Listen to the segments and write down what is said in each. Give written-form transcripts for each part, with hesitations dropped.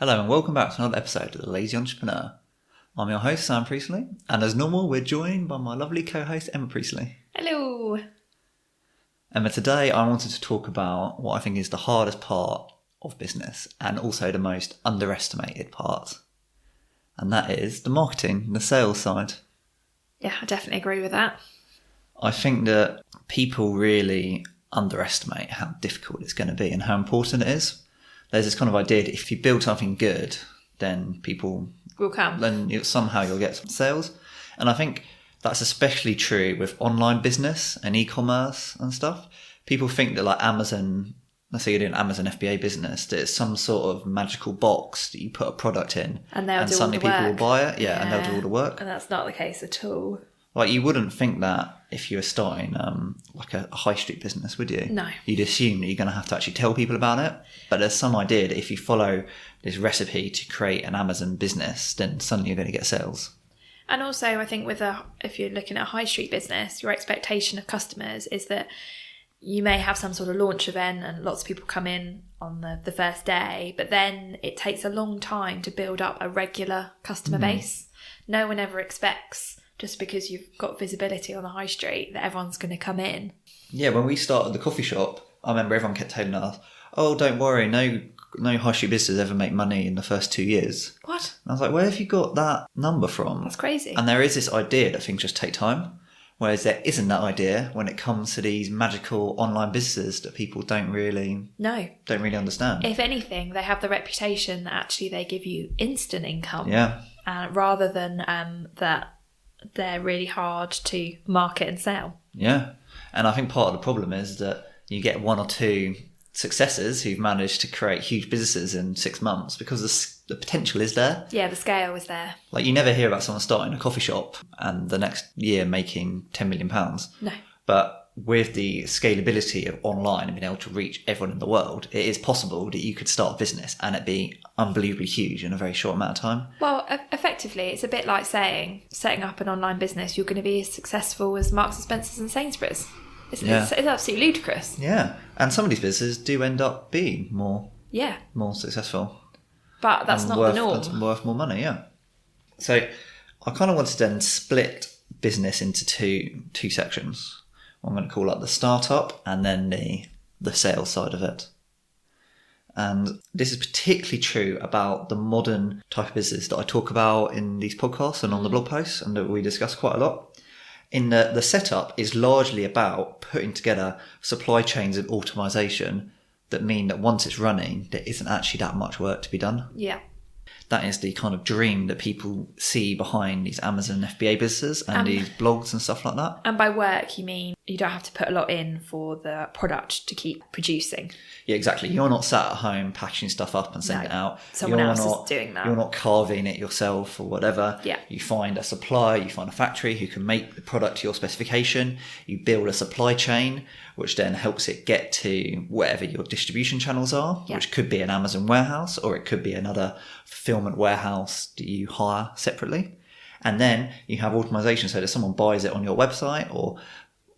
Hello and welcome back to another episode of The Lazy Entrepreneur. I'm your host, Sam Priestley, and as normal, we're joined by my lovely co-host, Emma Priestley. Hello. Emma, today I wanted to talk about what I think is the hardest part of business and also the most underestimated part. And that is the marketing, the sales side. Yeah, I definitely agree with that. I think that people really underestimate how difficult it's going to be and how important it is. There's this kind of idea that if you build something good, then people will come. Then somehow you'll get some sales. And I think that's especially true with online business and e-commerce and stuff. People think that like Amazon, let's say you're doing Amazon FBA business, that it's some sort of magical box that you put a product in and suddenly people will buy it. Yeah, and they'll do all the work. And that's not the case at all. Like you wouldn't think that if you were starting like a high street business, would you? No. You'd assume that you're going to have to actually tell people about it. But there's some idea that if you follow this recipe to create an Amazon business, then suddenly you're going to get sales. And also, I think if you're looking at a high street business, your expectation of customers is that you may have some sort of launch event and lots of people come in on the first day, but then it takes a long time to build up a regular customer base. No one ever expects, just because you've got visibility on the high street, that everyone's going to come in. Yeah, when we started the coffee shop, I remember everyone kept telling us, oh, don't worry, no high street businesses ever make money in the first 2 years. What? And I was like, where have you got that number from? That's crazy. And there is this idea that things just take time, whereas there isn't that idea when it comes to these magical online businesses that people don't really understand. If anything, they have the reputation that actually they give you instant income. Yeah. Rather than that they're really hard to market and sell. Yeah. And I think part of the problem is that you get one or two successors who've managed to create huge businesses in 6 months because the potential is there. Yeah, the scale is there. Like you never hear about someone starting a coffee shop and the next year making £10 million. No. But with the scalability of online and being able to reach everyone in the world, it is possible that you could start a business and it be unbelievably huge in a very short amount of time. Well, effectively, it's a bit like saying, setting up an online business, you're going to be as successful as Marks and Spencer's and Sainsbury's. It's absolutely ludicrous. Yeah. And some of these businesses do end up being more successful. But that's not the norm. That's worth more money, yeah. So I kind of wanted to then split business into two sections. I'm going to call up the startup and then the sales side of it. And this is particularly true about the modern type of business that I talk about in these podcasts and on the blog posts and that we discuss quite a lot. In the setup is largely about putting together supply chains and automation that mean that once it's running, there isn't actually that much work to be done. Yeah. That is the kind of dream that people see behind these Amazon FBA businesses and these blogs and stuff like that. And by work, you mean you don't have to put a lot in for the product to keep producing. Yeah, exactly. You're not sat at home packaging stuff up and sending it out. Someone else is doing that. You're not carving it yourself or whatever. Yeah. You find a supplier, you find a factory who can make the product to your specification. You build a supply chain, which then helps it get to wherever your distribution channels are, which could be an Amazon warehouse or it could be another fulfillment warehouse that you hire separately. And then you have automation so that someone buys it on your website or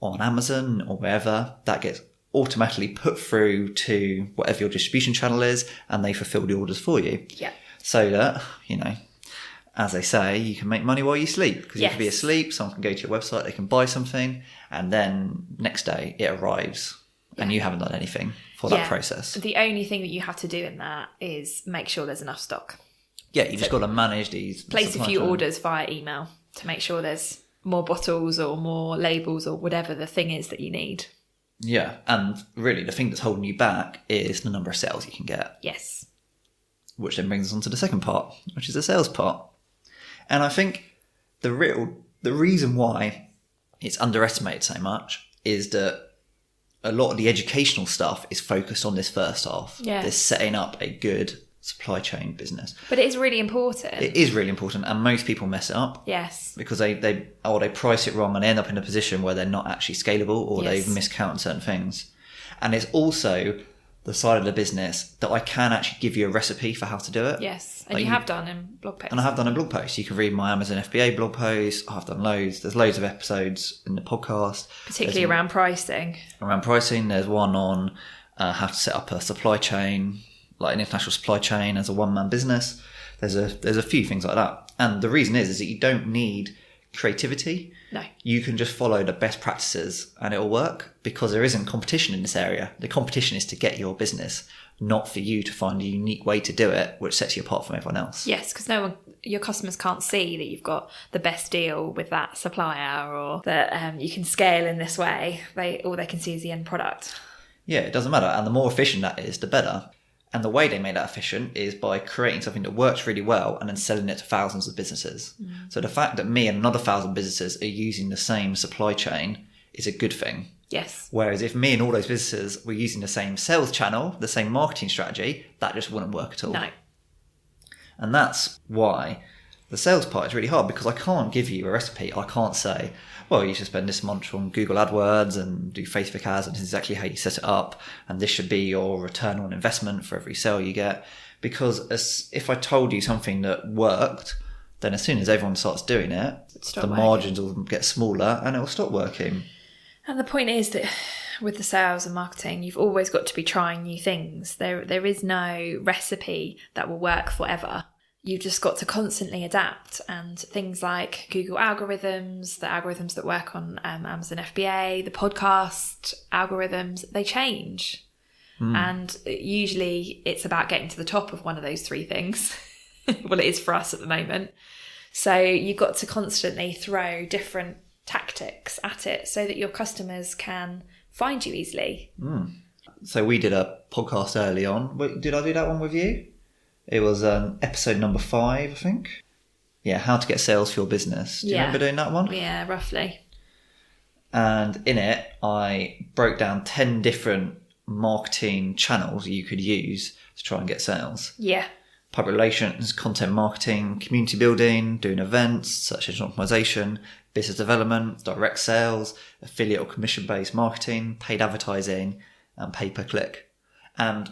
on Amazon or wherever, that gets automatically put through to whatever your distribution channel is and they fulfill the orders for you. Yeah. So that, as they say, you can make money while you sleep because you can be asleep, someone can go to your website, they can buy something and then next day it arrives and you haven't done anything for that process. The only thing that you have to do in that is make sure there's enough stock. Yeah, you just got to manage these. Place a few orders via email to make sure there's more bottles or more labels or whatever the thing is that you need. Yeah, and really the thing that's holding you back is the number of sales you can get. Yes. Which then brings us on to the second part, which is the sales part. And I think the reason why it's underestimated so much is that a lot of the educational stuff is focused on this first half. Yeah. This setting up a good supply chain business. But it is really important. It is really important and most people mess it up. Yes. Because they price it wrong and they end up in a position where they're not actually scalable or they've miscounted certain things. And it's also the side of the business that I can actually give you a recipe for how to do it. Yes, and you have done in blog posts. And I have done in blog posts. You can read my Amazon FBA blog posts. I've done loads. There's loads of episodes in the podcast. Particularly around pricing. Around pricing. There's one on how to set up a supply chain like an international supply chain as a one-man business. There's a few things like that. And the reason is that you don't need creativity. No. You can just follow the best practices and it'll work, because there isn't competition in this area. The competition is to get your business, not for you to find a unique way to do it, which sets you apart from everyone else. Yes, because your customers can't see that you've got the best deal with that supplier, or that you can scale in this way. All they can see is the end product. Yeah, it doesn't matter. And the more efficient that is, the better. And the way they make that efficient is by creating something that works really well and then selling it to thousands of businesses. So the fact that me and another 1,000 businesses are using the same supply chain is a good thing. Yes. Whereas if me and all those businesses were using the same sales channel, the same marketing strategy, that just wouldn't work at all. No. And that's why the sales part is really hard, because I can't give you a recipe. I can't say, well, you should spend this much on Google AdWords and do Facebook ads, and this is exactly how you set it up, and this should be your return on investment for every sale you get. Because if I told you something that worked, then as soon as everyone starts doing it, the margins will get smaller and it will stop working. And the point is that with the sales and marketing, you've always got to be trying new things. There is no recipe that will work forever. You've just got to constantly adapt, and things like Google algorithms, the algorithms that work on Amazon FBA, the podcast algorithms, they change. And usually it's about getting to the top of one of those three things. Well, it is for us at the moment. So you've got to constantly throw different tactics at it so that your customers can find you easily. So we did a podcast early on. Did I do that one with you? It was episode number 5, I think. Yeah, how to get sales for your business. Do you remember doing that one? Yeah, roughly. And in it, I broke down 10 different marketing channels you could use to try and get sales. Yeah. Public relations, content marketing, community building, doing events, search engine optimization, business development, direct sales, affiliate or commission-based marketing, paid advertising, and pay-per-click. And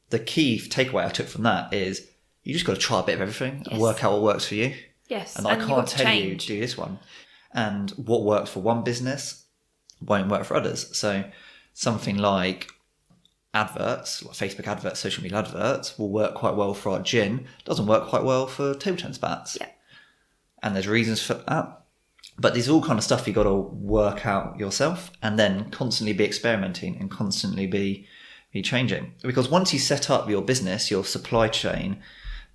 the key takeaway I took from that is you just got to try a bit of everything and work out what works for you. Yes. And I can't tell you do this one. And what works for one business won't work for others. So something like adverts, like Facebook adverts, social media adverts, will work quite well for our gin. Doesn't work quite well for table tennis bats. Yeah. And there's reasons for that. But there's all kind of stuff you got to work out yourself, and then constantly be experimenting and constantly be changing. Because once you set up your business, your supply chain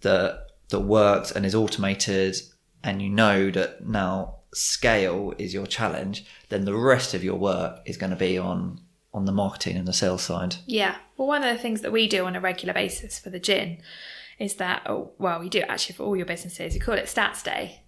that works and is automated, and you know that now scale is your challenge, then the rest of your work is going to be on the marketing and the sales side. Yeah. Well, one of the things that we do on a regular basis for the gin is that, we do it actually for all your businesses. You call it Stats Day.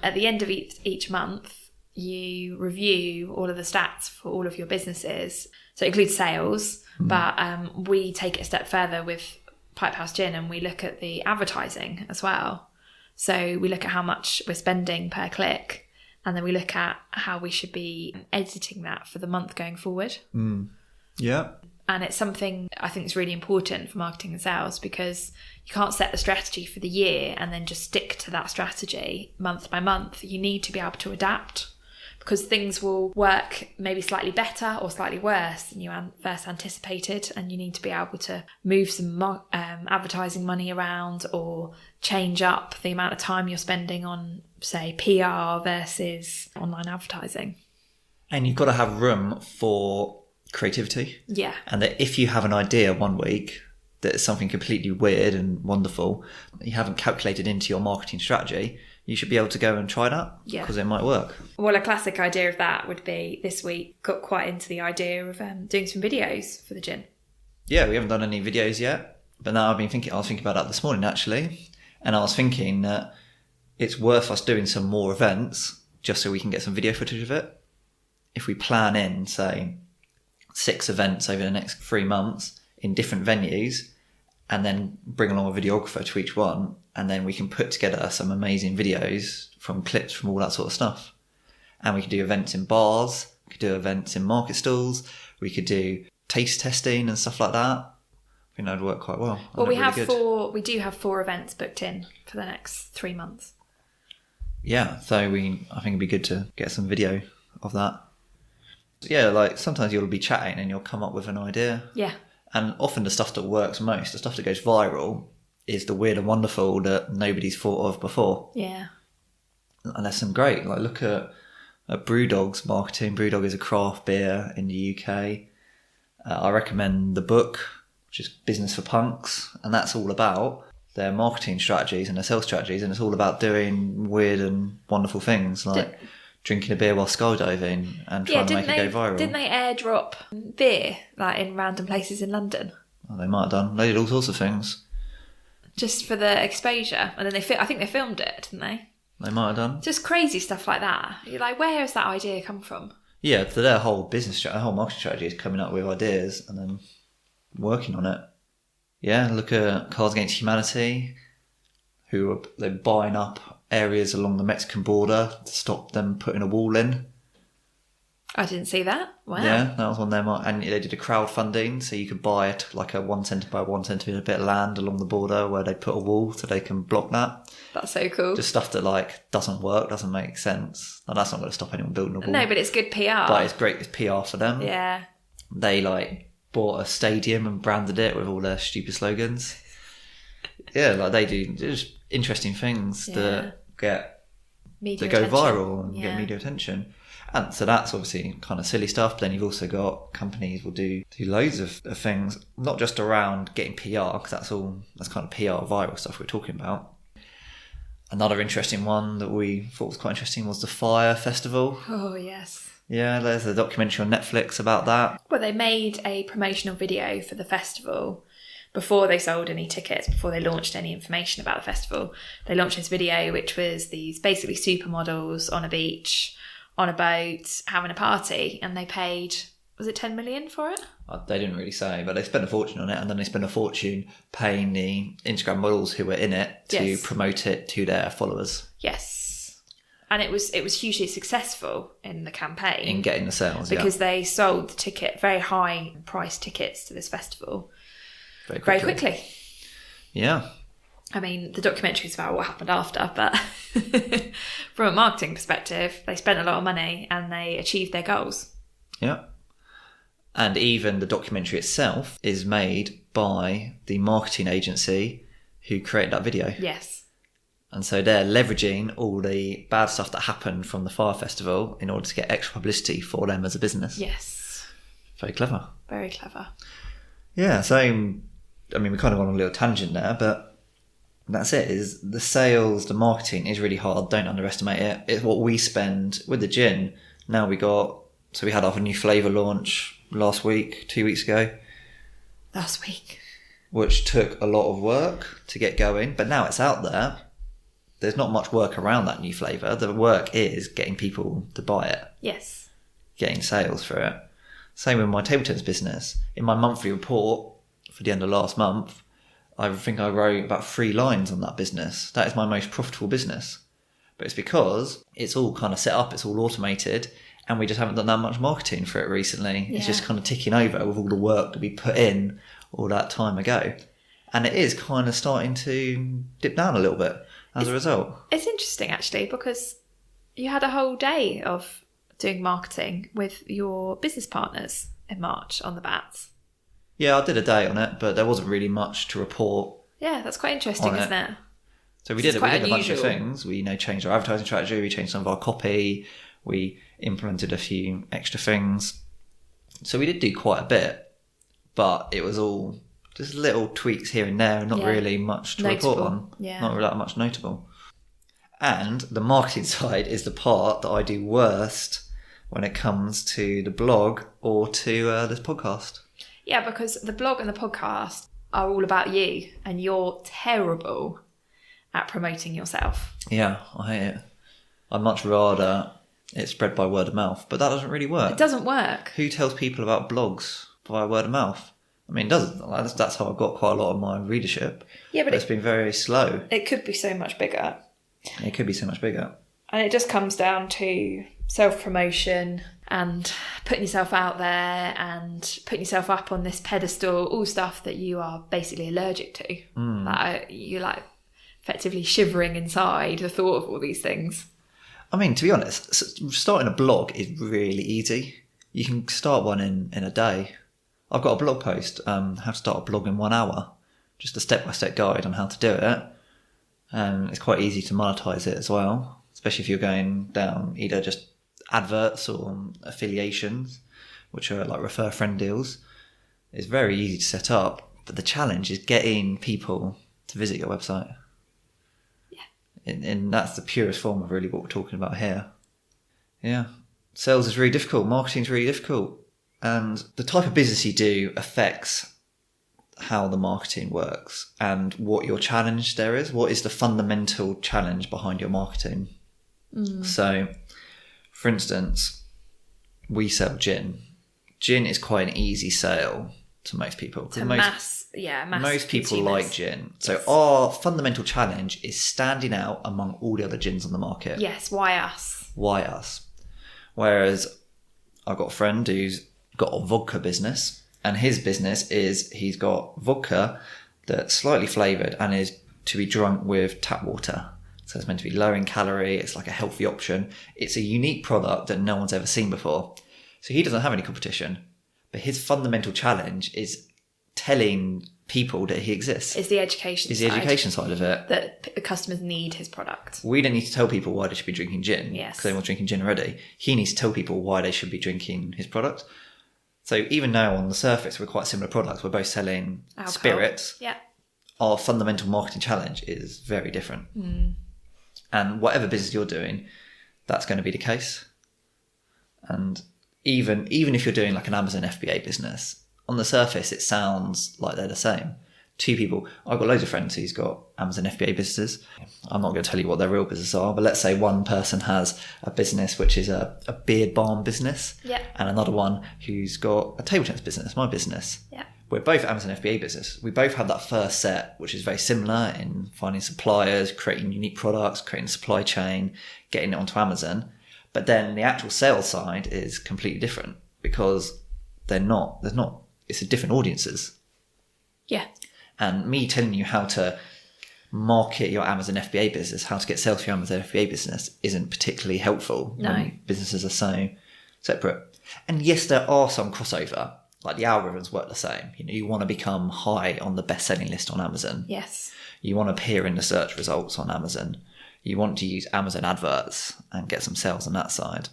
At the end of each month, you review all of the stats for all of your businesses. So it includes sales, but we take it a step further with Pipehouse Gin, and we look at the advertising as well. So we look at how much we're spending per click, and then we look at how we should be editing that for the month going forward. Yeah. And it's something I think is really important for marketing and sales, because you can't set the strategy for the year and then just stick to that strategy month by month. You need to be able to adapt, because things will work maybe slightly better or slightly worse than you first anticipated, and you need to be able to move some advertising money around or change up the amount of time you're spending on, say, PR versus online advertising. And you've got to have room for creativity. Yeah. And that if you have an idea one week that is something completely weird and wonderful that you haven't calculated into your marketing strategy, you should be able to go and try that, because it might work. Well, a classic idea of that would be this week got quite into the idea of doing some videos for the gin. Yeah, we haven't done any videos yet, but now I was thinking about that this morning actually, and I was thinking that it's worth us doing some more events just so we can get some video footage of it. If we plan in, say, 6 events over the next 3 months in different venues, and then bring along a videographer to each one, and then we can put together some amazing videos from clips from all that sort of stuff. And we could do events in bars, we could do events in market stalls, we could do taste testing and stuff like that. I think that would work quite well. Well, we do have 4 events booked in for the next 3 months. Yeah, so I think it'd be good to get some video of that. Yeah, like sometimes you'll be chatting and you'll come up with an idea. Yeah. And often the stuff that works most, the stuff that goes viral, is the weird and wonderful that nobody's thought of before. Yeah. And there's some great, like look at Brewdog's marketing. Brewdog is a craft beer in the UK. I recommend the book, which is Business for Punks, and that's all about their marketing strategies and their sales strategies, and it's all about doing weird and wonderful things like drinking a beer while skydiving and trying to make it go viral. Didn't they airdrop beer like in random places in London? Oh, they might have done. They did all sorts of things. Just for the exposure, and then I think they filmed it, didn't they? They might have done. Just crazy stuff like that. You're like, where has that idea come from? Yeah, so their whole their whole marketing strategy is coming up with ideas and then working on it. Yeah, look at Cards Against Humanity, they're buying up areas along the Mexican border to stop them putting a wall in. I didn't see that. Wow. Yeah, that was one of them. And they did a crowdfunding, so you could buy it like a 1 centimetre by 1 centimetre bit of land along the border where they put a wall so they can block that. That's so cool. Just stuff that like doesn't work, doesn't make sense. Now, that's not going to stop anyone building a wall. No, but it's good PR. But it's great. It's PR for them. Yeah. They like bought a stadium and branded it with all their stupid slogans. Yeah, like they do just interesting things that get media that go attention. Viral and get media attention. And so that's obviously kind of silly stuff. But then you've also got companies will do loads of things, not just around getting PR, because that's kind of PR viral stuff we're talking about. Another interesting one that we thought was quite interesting was the Fire Festival. Oh, yes. Yeah, there's a documentary on Netflix about that. Well, they made a promotional video for the festival before they sold any tickets, before they launched any information about the festival. They launched this video, which was these basically supermodels on a beach, on a boat, having a party, and they paid, was it 10 million for it? They didn't really say, but they spent a fortune on it, and then they spent a fortune paying the Instagram models who were in it to promote it to their followers. Yes. And it was hugely successful in the campaign. In getting the sales, because they sold the ticket, very high price tickets to this festival very quickly. Yeah. I mean, the documentary is about what happened after, but from a marketing perspective, they spent a lot of money and they achieved their goals. Yeah. And even the documentary itself is made by the marketing agency who created that video. Yes. And so they're leveraging all the bad stuff that happened from the Fire Festival in order to get extra publicity for them as a business. Yes. Very clever. Very clever. Yeah, so, I mean, we kind of went on a little tangent there, but that's it. Is the sales, the marketing is really hard. Don't underestimate it. It's what we spend with the gin. Now we had our new flavour launch last week, 2 weeks ago. Last week. Which took a lot of work to get going, but now it's out there. There's not much work around that new flavour. The work is getting people to buy it. Yes. Getting sales for it. Same with my table tennis business. In my monthly report for the end of last month, I think I wrote about 3 lines on that business. That is my most profitable business. But it's because it's all kind of set up, it's all automated, and we just haven't done that much marketing for it recently. Yeah. It's just kind of ticking over with all the work that we put in all that time ago. And it is kind of starting to dip down a little bit as a result. It's interesting, actually, because you had a whole day of doing marketing with your business partners in March on the Bats. Yeah, I did a day on it, but there wasn't really much to report. Yeah, that's quite interesting, isn't it? So we did a bunch of things. We changed our advertising strategy, we changed some of our copy, we implemented a few extra things. So we did do quite a bit, but it was all just little tweaks here and there and not really much to report on. Yeah. Not really that much notable. And the marketing side is the part that I do worst when it comes to the blog or to this podcast. Yeah, because the blog and the podcast are all about you, and you're terrible at promoting yourself. Yeah, I hate it. I'd much rather it spread by word of mouth, but that doesn't really work. It doesn't work. Who tells people about blogs via word of mouth? I mean, it doesn't. That's how I've got quite a lot of my readership. Yeah, but it's been very slow. It could be so much bigger. It could be so much bigger. And it just comes down to self-promotion and putting yourself out there and putting yourself up on this pedestal, all stuff that you are basically allergic to. You're like effectively shivering inside the thought of all these things. I mean, to be honest, starting a blog is really easy. You can start one in a day. I've got a blog post, how to start a blog in 1 hour, just a step-by-step guide on how to do it. And it's quite easy to monetize it as well, especially if you're going down either just adverts or affiliations, which are like refer friend deals. It's very easy to set up, but the challenge is getting people to visit your website. Yeah. And that's the purest form of really what we're talking about here. Yeah. Sales is really difficult. Marketing is really difficult. And the type of business you do affects how the marketing works and what your challenge there is. What is the fundamental challenge behind your marketing? So, for instance, we sell gin. Gin is quite an easy sale to most people. Mass most people consumers. like gin. So Yes. our fundamental challenge is standing out among all the other gins on the market. Yes, why us? Why us? Whereas I've got a friend who's got a vodka business, and his business is he's got vodka that's slightly flavoured and is to be drunk with tap water. So it's meant to be low in calorie. It's like a healthy option. It's a unique product that no one's ever seen before. So he doesn't have any competition, but his fundamental challenge is telling people that he exists. Is the education side of it. that the customers need his product. We don't need to tell people why they should be drinking gin. Yes. Because everyone's drinking gin already. He needs to tell people why they should be drinking his product. So even though on the surface we're quite similar products, we're both selling Alcohol. spirits. Yeah. Our fundamental marketing challenge is very different. And whatever business you're doing, that's going to be the case. And even if you're doing like an Amazon FBA business, on the surface it sounds like they're the same. Two people, I've got loads of friends who's got Amazon FBA businesses. I'm not going to tell you what their real businesses are, but let's say one person has a business which is a beard balm business, Yeah. and another one who's got a table tennis business, my business. Yeah. We're both Amazon FBA business. We both have that first set, which is very similar in finding suppliers, creating unique products, creating a supply chain, getting it onto Amazon. But then the actual sales side is completely different because it's a different audiences. Yeah. And me telling you how to market your Amazon FBA business, how to get sales for your Amazon FBA business isn't particularly helpful when businesses are so separate. And yes, there are some crossover. Like the algorithms work the same. You want to become high on the best-selling list on Amazon. Yes. You want to appear in the search results on Amazon. You want to use Amazon adverts and get some sales on that side.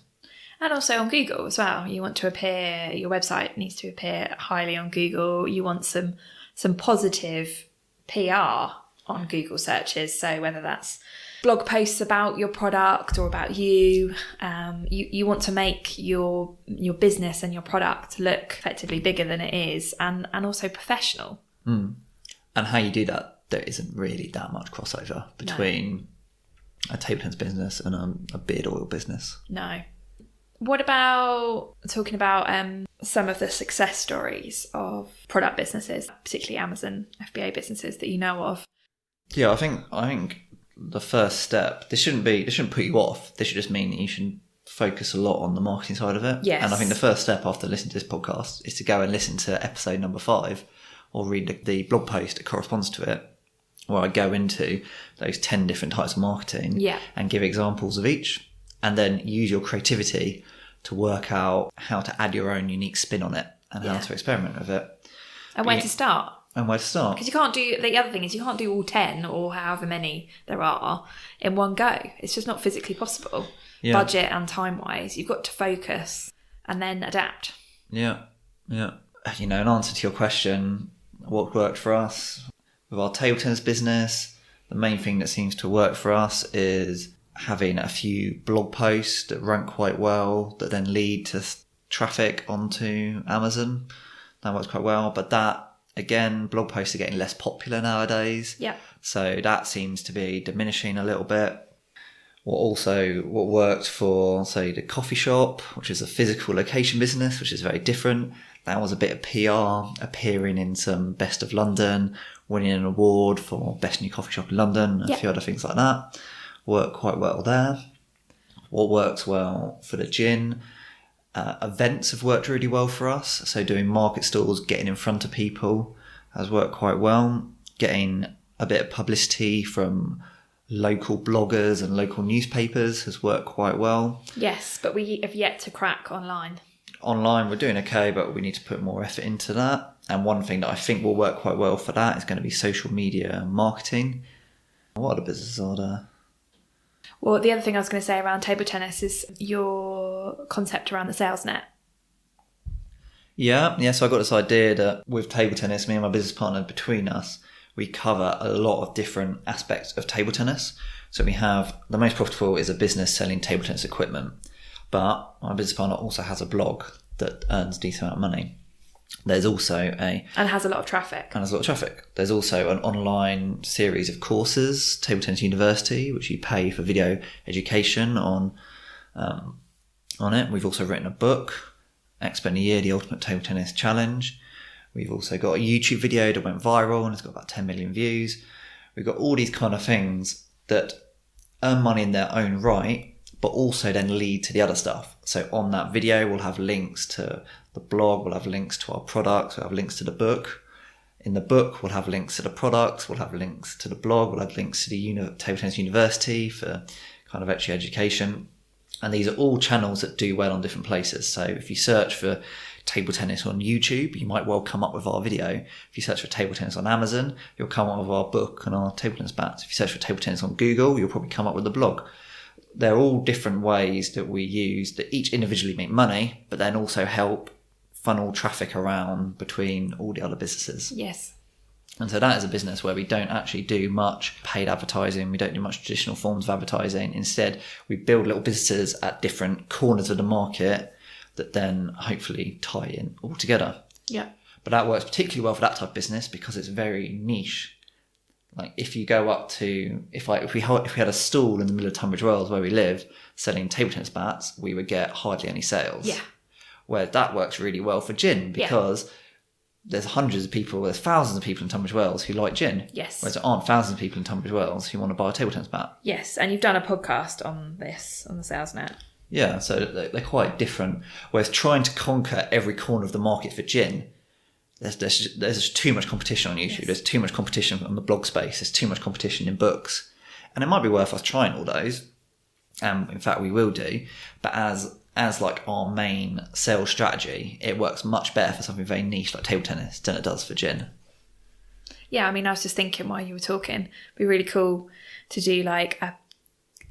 And also on Google as well. You want to appear, your website needs to appear highly on Google. You want some positive PR on Google searches. So whether that's blog posts about your product or about you, you want to make your business and your product look effectively bigger than it is and also professional. And how you do that, there isn't really that much crossover between a table tennis business and a beard oil business. No. What about talking about some of the success stories of product businesses, particularly Amazon FBA businesses that you know of? Yeah, I think the first step, this shouldn't put you off. This should just mean that you should focus a lot on the marketing side of it. Yes. And I think the first step after listening to this podcast is to go and listen to episode number 5 or read the blog post that corresponds to it, where I go into those 10 different types of marketing and give examples of each, and then use your creativity to work out how to add your own unique spin on it and how to experiment with it. And where to start. Because you can't do, the other thing is you can't do all 10 or however many there are in one go. It's just not physically possible. Yeah. Budget and time-wise. You've got to focus and then adapt. Yeah. In answer to your question, what worked for us with our table tennis business, the main thing that seems to work for us is having a few blog posts that rank quite well, that then lead to traffic onto Amazon. That works quite well. But that, again, blog posts are getting less popular nowadays. Yeah. So that seems to be diminishing a little bit. What worked for, say, the coffee shop, which is a physical location business, which is very different. That was a bit of PR, appearing in some Best of London, winning an award for Best New Coffee Shop in London, a few other things like that. Worked quite well there. What works well for the gin, events have worked really well for us. So doing market stalls, getting in front of people has worked quite well. Getting a bit of publicity from local bloggers and local newspapers has worked quite well. Yes, but we have yet to crack online. online we're doing okay, but we need to put more effort into that. And one thing that I think will work quite well for that is going to be social media marketing. What other businesses are there? Well, the other thing I was going to say around table tennis is your concept around the sales net. Yeah. So I got this idea that with table tennis, me and my business partner, between us, we cover a lot of different aspects of table tennis. So we have the most profitable is a business selling table tennis equipment, but my business partner also has a blog that earns a decent amount of money. There's also and has a lot of traffic. There's also an online series of courses, Table Tennis University, which you pay for video education on it. We've also written a book, Expert in a Year, The Ultimate Table Tennis Challenge. We've also got a YouTube video that went viral and it's got about 10 million views. We've got all these kind of things that earn money in their own right, but also then lead to the other stuff. So on that video, we'll have links to the blog, we'll have links to our products, we'll have links to the book. In the book, we'll have links to the products, we'll have links to the blog, we'll have links to the Table Tennis University for kind of extra education. And these are all channels that do well on different places. So if you search for table tennis on YouTube, you might well come up with our video. If you search for table tennis on Amazon, you'll come up with our book and our table tennis bats. If you search for table tennis on Google, you'll probably come up with the blog. They're all different ways that we use that each individually make money, but then also help funnel traffic around between all the other businesses. Yes. And so that is a business where we don't actually do much paid advertising. We don't do much traditional forms of advertising. Instead, we build little businesses at different corners of the market that then hopefully tie in all together. Yeah. But that works particularly well for that type of business because it's very niche. Like if you go up to, if we had a stall in the middle of Tunbridge Wells where we live selling table tennis bats, we would get hardly any sales. Yeah. Where that works really well for gin because there's hundreds of people, there's thousands of people in Tunbridge Wells who like gin. Yes. Whereas there aren't thousands of people in Tunbridge Wells who want to buy a table tennis bat. Yes, and you've done a podcast on this, on the sales net. Yeah, so they're quite different. Whereas trying to conquer every corner of the market for gin, there's just too much competition on YouTube. Yes. There's too much competition on the blog space. There's too much competition in books. And it might be worth us trying all those. In fact, we will do. But as like our main sales strategy, it works much better for something very niche like table tennis than it does for gin. Yeah, I mean, I was just thinking while you were talking, it'd be really cool to do like a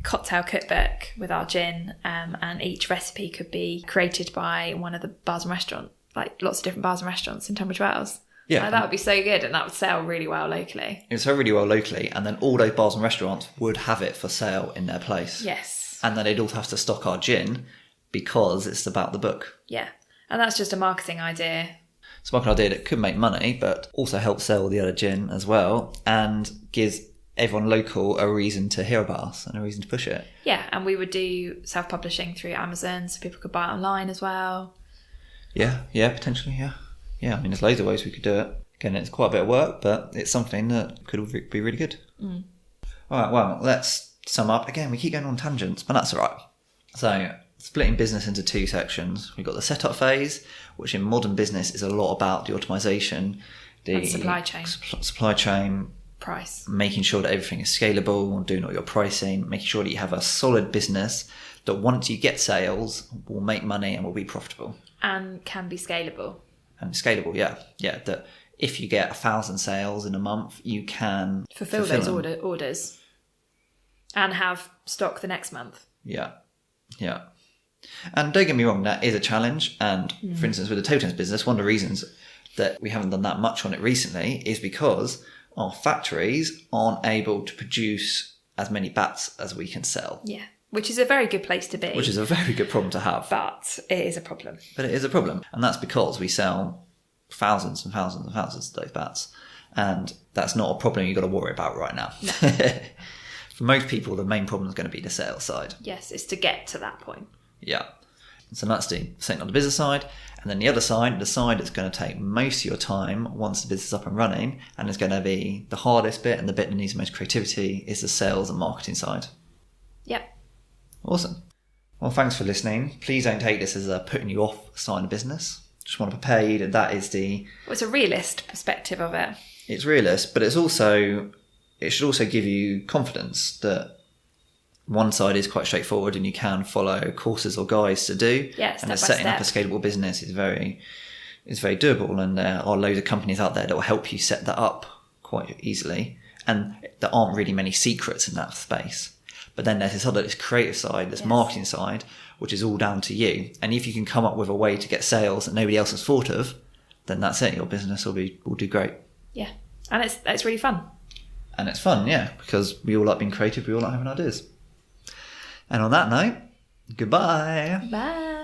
cocktail cookbook with our gin, and each recipe could be created by one of the bars and restaurants, like lots of different bars and restaurants in Tunbridge Wells. Yeah, that would be so good, and that would sell really well locally. It would sell really well locally, and then all those bars and restaurants would have it for sale in their place. Yes. And then they'd also have to stock our gin because it's about the book. Yeah, and that's just a marketing idea. It's a marketing idea that could make money, but also help sell the other gin as well, and gives everyone local a reason to hear about us and a reason to push it. Yeah, and we would do self-publishing through Amazon so people could buy it online as well. Yeah, potentially, yeah. Yeah, I mean, there's loads of ways we could do it. Again, it's quite a bit of work, but it's something that could be really good. Mm. All right, well, let's sum up. Again, we keep going on tangents, but that's all right. So, splitting business into two sections. We've got the setup phase, which in modern business is a lot about the automation, the supply chain. Supply chain, price, making sure that everything is scalable, doing all your pricing, making sure that you have a solid business that once you get sales will make money and will be profitable. And can be scalable. And scalable, yeah. That if you get 1,000 sales in a month, you can fulfill those orders and have stock the next month. Yeah. And don't get me wrong, that is a challenge. And for instance, with the table tennis business, one of the reasons that we haven't done that much on it recently is because our factories aren't able to produce as many bats as we can sell. Yeah, which is a very good place to be. Which is a very good problem to have. But it is a problem. And that's because we sell thousands and thousands and thousands of those bats. And that's not a problem you've got to worry about right now. No. For most people, the main problem is going to be the sales side. Yes, it's to get to that point. Yeah. So that's the thing on the business side. And then the other side, the side that's going to take most of your time once the business is up and running, and is going to be the hardest bit and the bit that needs the most creativity, is the sales and marketing side. Yep. Awesome. Well, thanks for listening. Please don't take this as a putting you off starting a business. Just want to prepare you that that is the... Well, it's a realist perspective of it. It's realist, but it should also give you confidence that one side is quite straightforward and you can follow courses or guides to do. Yeah, and step by setting up a scalable business is very doable, and there are loads of companies out there that will help you set that up quite easily, and there aren't really many secrets in that space. But then there's this creative side, this marketing side, which is all down to you. And if you can come up with a way to get sales that nobody else has thought of, then that's it. Your business will do great. Yeah, and it's really fun. And it's fun, yeah, because we all like being creative. We all like having ideas. And on that note, goodbye. Bye.